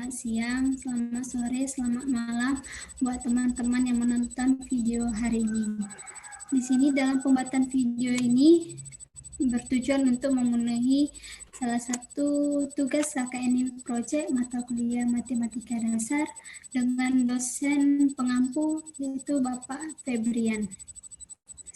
Selamat siang, selamat sore, selamat malam buat teman-teman yang menonton video hari ini. Di sini dalam pembuatan video ini bertujuan untuk memenuhi salah satu tugas KKN Project mata kuliah Matematika Dasar dengan dosen pengampu yaitu Bapak Febrian.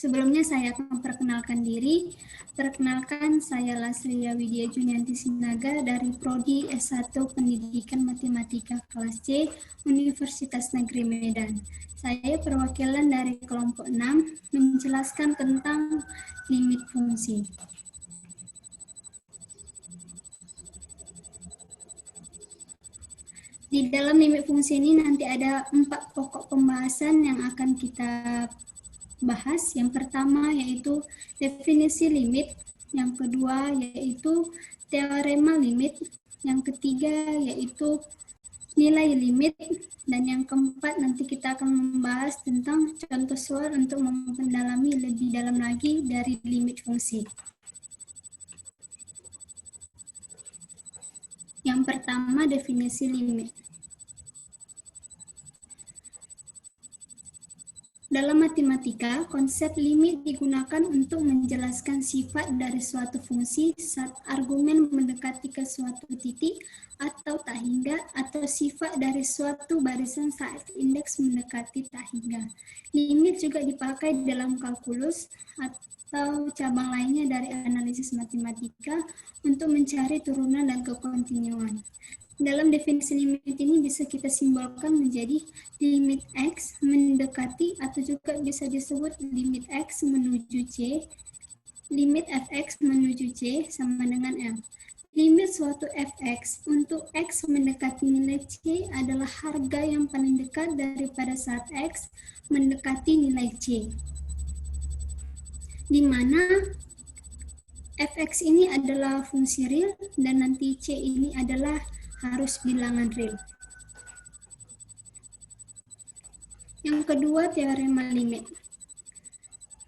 Sebelumnya saya akan memperkenalkan diri. Perkenalkan, saya Lasria Widya Junianti Sinaga dari Prodi S1 Pendidikan Matematika kelas C Universitas Negeri Medan. Saya perwakilan dari kelompok 6 menjelaskan tentang limit fungsi. Di dalam limit fungsi ini nanti ada 4 pokok pembahasan yang akan kita bahas. Yang pertama yaitu definisi limit, yang kedua yaitu teorema limit, yang ketiga yaitu nilai limit, dan yang keempat nanti kita akan membahas tentang contoh soal untuk mempendalami lebih dalam lagi dari limit fungsi. Yang pertama, definisi limit. Dalam matematika, konsep limit digunakan untuk menjelaskan sifat dari suatu fungsi saat argumen mendekati ke suatu titik atau tak hingga, atau sifat dari suatu barisan saat indeks mendekati tak hingga. Limit juga dipakai dalam kalkulus atau cabang lainnya dari analisis matematika untuk mencari turunan dan kekontinuan. Dalam definisi limit ini bisa kita simbolkan menjadi limit X mendekati, atau juga bisa disebut limit X menuju C, limit Fx menuju C sama dengan L. Limit suatu Fx untuk X mendekati nilai C adalah harga yang paling dekat daripada saat X mendekati nilai C, di mana Fx ini adalah fungsi real dan nanti C ini adalah harus bilangan real. Yang kedua, teorema limit.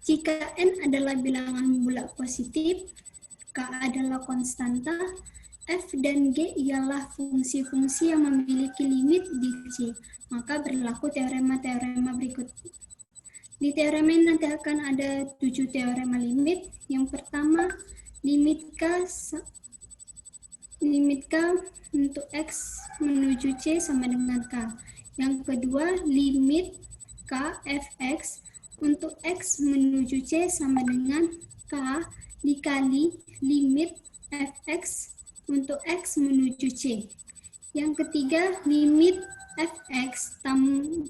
Jika N adalah bilangan bulat positif, K adalah konstanta, F dan G ialah fungsi-fungsi yang memiliki limit di C, maka berlaku teorema-teorema berikut. Di teorema ini nanti akan ada 7 teorema limit. Yang pertama, limit K untuk X menuju C sama dengan K. Yang kedua, limit K Fx untuk X menuju C sama dengan K dikali limit Fx untuk X menuju C. Yang ketiga, limit Fx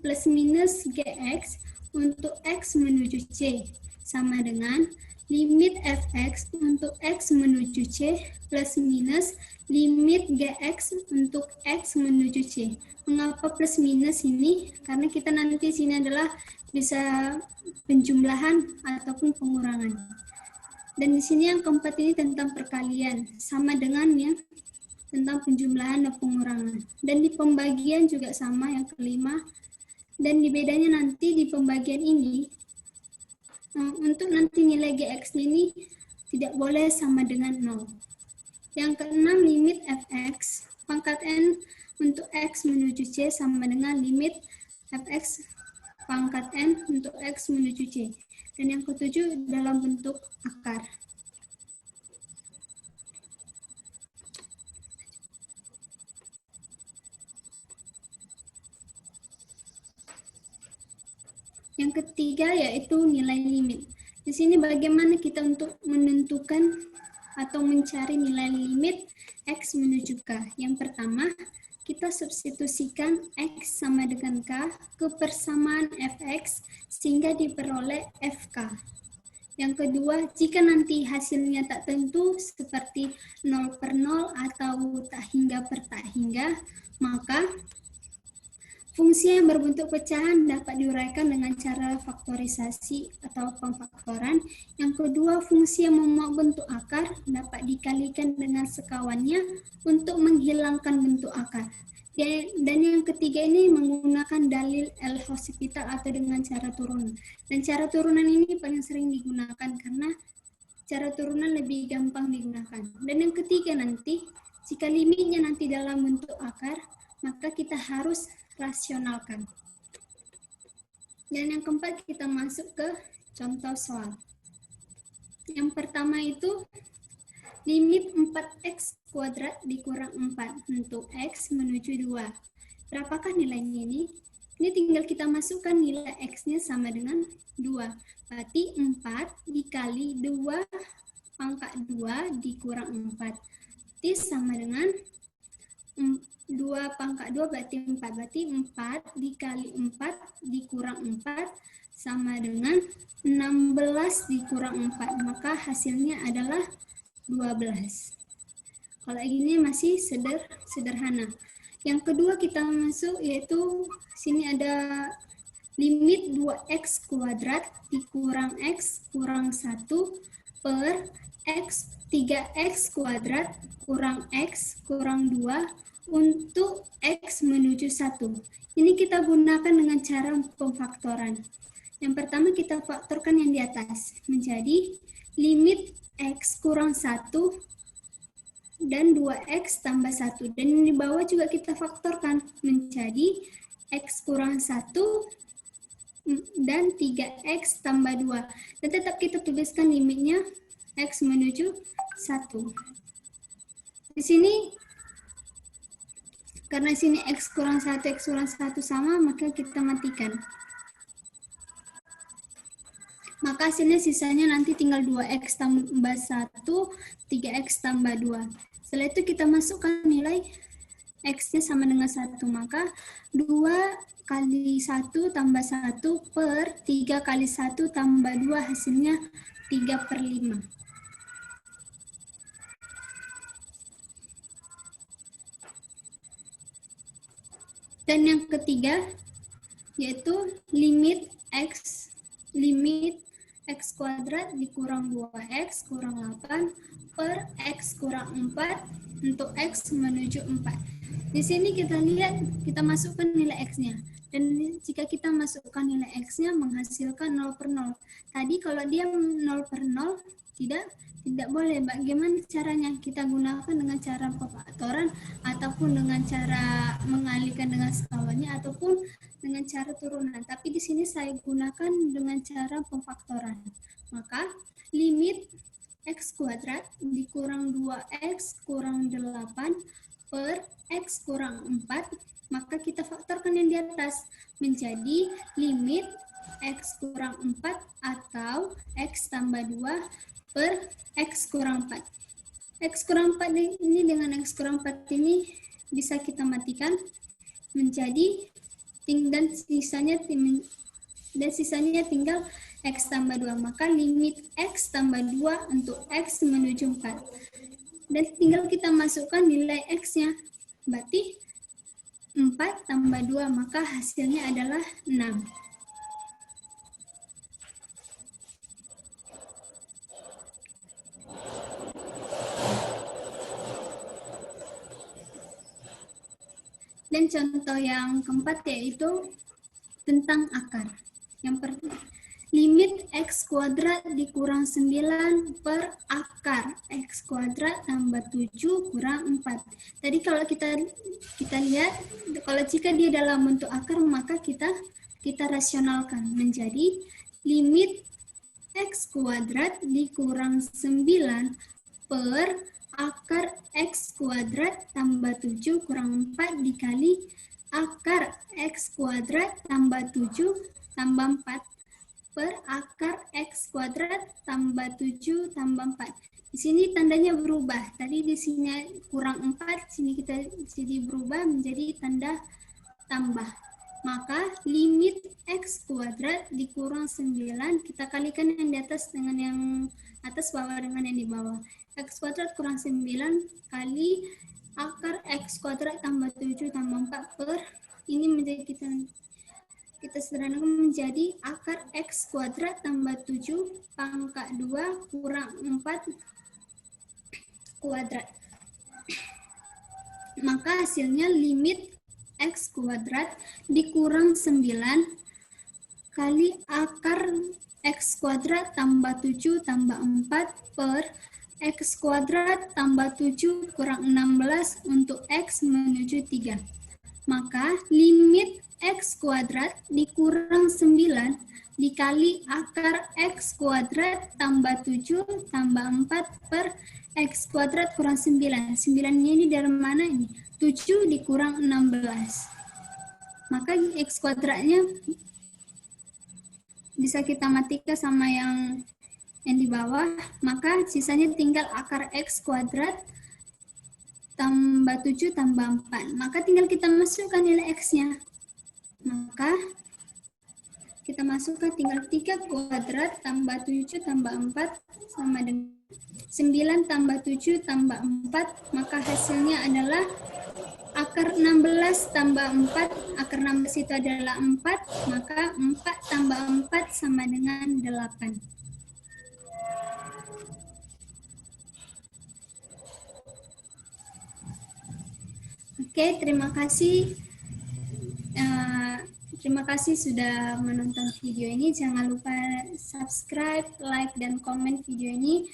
plus minus Gx untuk X menuju C sama dengan limit Fx untuk X menuju C plus minus limit Gx untuk X menuju C. Mengapa plus minus ini? Karena kita nanti sini adalah bisa penjumlahan ataupun pengurangan. Dan di sini yang keempat ini tentang perkalian, sama dengan yang tentang penjumlahan dan pengurangan. Dan di pembagian juga sama yang kelima. Dan di bedanya nanti di pembagian ini, untuk nanti nilai Gx ini tidak boleh sama dengan 0. Yang keenam, limit Fx pangkat N untuk X menuju C sama dengan limit Fx pangkat N untuk X menuju C. Dan yang ketujuh dalam bentuk akar. Yang ketiga yaitu nilai limit. Di sini bagaimana kita untuk menentukan atau mencari nilai limit X menuju K. Yang pertama, kita substitusikan X sama dengan K ke persamaan Fx sehingga diperoleh Fk. Yang kedua, jika nanti hasilnya tak tentu seperti 0 per 0 atau tak hingga per tak hingga, maka fungsi yang berbentuk pecahan dapat diuraikan dengan cara faktorisasi atau pemfaktoran. Yang kedua, fungsi yang memuat bentuk akar dapat dikalikan dengan sekawannya untuk menghilangkan bentuk akar. Dan yang ketiga ini menggunakan dalil L-Hospital atau dengan cara turunan. Dan cara turunan ini paling sering digunakan karena cara turunan lebih gampang digunakan. Dan yang ketiga nanti, jika limitnya nanti dalam bentuk akar, maka kita harus rasionalkan. Dan yang keempat, kita masuk ke contoh soal. Yang pertama itu limit 4x kuadrat dikurang 4 untuk x menuju 2. Berapakah nilainya ini? Ini tinggal kita masukkan nilai x-nya sama dengan 2. Berarti 4 dikali 2 pangkat 2 dikurang 4. Berarti sama dengan 2 pangkat 2 berarti 4. Berarti 4 dikali 4 dikurang 4 sama dengan 16 dikurang 4. Maka hasilnya adalah 12. Kalau ini masih sederhana. Yang kedua kita masuk yaitu sini ada limit 2x kuadrat dikurang x kurang 1 per x 3x kuadrat kurang x kurang 2 untuk x menuju 1. Ini kita gunakan dengan cara pemfaktoran. Yang pertama kita faktorkan yang di atas menjadi limit x kurang 1 dan 2x tambah 1. Dan di bawah juga kita faktorkan menjadi x kurang 1 dan 3x tambah 2. Dan tetap kita tuliskan limitnya x menuju 1. Di sini, karena sini x kurang 1, x kurang 1 sama, maka kita matikan. Maka hasilnya sisanya nanti tinggal 2x tambah 1, 3x tambah 2. Setelah itu kita masukkan nilai x-nya sama dengan 1. Maka 2 kali 1 tambah 1 per 3 kali 1 tambah 2 hasilnya 3/5. Dan yang ketiga yaitu limit x kuadrat dikurang 2x kurang 8 per x kurang 4 untuk x menuju 4. Di sini kita lihat, kita masukkan nilai x-nya. Dan jika kita masukkan nilai x-nya menghasilkan 0/0. Tadi kalau dia 0/0 tidak boleh. Bagaimana caranya? Kita gunakan dengan cara pemfaktoran ataupun dengan cara mengalihkan dengan sekawannya ataupun dengan cara turunan. Tapi di sini saya gunakan dengan cara pemfaktoran. Maka limit x kuadrat dikurang 2x kurang 8 per x kurang 4, maka kita faktorkan yang di atas menjadi limit x kurang 4 atau x tambah 2 per x kurang 4. X kurang 4 ini dengan x kurang 4 ini bisa kita matikan menjadi dan sisanya tinggal x tambah 2. Maka limit x tambah 2 untuk x menuju 4. Dan tinggal kita masukkan nilai x-nya. Berarti 4 tambah 2, maka hasilnya adalah 6. Dan contoh yang keempat yaitu tentang akar. Yang pertama, limit x kuadrat dikurang 9 per akar x kuadrat tambah 7 kurang 4. Tadi kalau kita lihat, kalau jika dia dalam bentuk akar, maka kita rasionalkan menjadi limit x kuadrat dikurang 9 per akar x kuadrat tambah 7 kurang 4 dikali akar x kuadrat tambah 7 tambah 4 per akar x kuadrat tambah 7 tambah 4. Di sini tandanya berubah. Tadi di sini kurang 4, sini berubah menjadi tanda tambah. Maka limit x kuadrat dikurang 9, kita kalikan yang di atas dengan yang atas, bawah dengan yang di bawah. X kuadrat kurang 9 kali akar x kuadrat tambah 7 tambah 4 per, ini menjadi kita sederhanakan menjadi akar x kuadrat tambah 7 pangkat 2 kurang 4 kuadrat. Maka hasilnya limit x kuadrat dikurang 9 kali akar x kuadrat tambah 7 tambah 4 per x kuadrat tambah 7 kurang 16 untuk x menuju 3. Maka limit X kuadrat dikurang 9 dikali akar X kuadrat tambah 7 tambah 4 per X kuadrat kurang 9. 9-nya ini dari mana ini? 7 dikurang 16. Maka X kuadratnya bisa kita matikan sama yang di bawah. Maka sisanya tinggal akar X kuadrat tambah 7 tambah 4. Maka tinggal kita masukkan nilai X-nya. Maka kita masukkan tinggal 3 kuadrat tambah 7 tambah 4 sama dengan 9 tambah 7 tambah 4. Maka hasilnya adalah akar 16 tambah 4. Akar 16 itu adalah 4. Maka 4 tambah 4 sama dengan 8. Oke, terima kasih. Terima kasih sudah menonton video ini. Jangan lupa subscribe, like, dan komen video ini.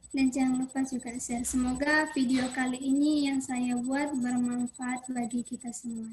Dan jangan lupa juga share. Semoga video kali ini yang saya buat bermanfaat bagi kita semua.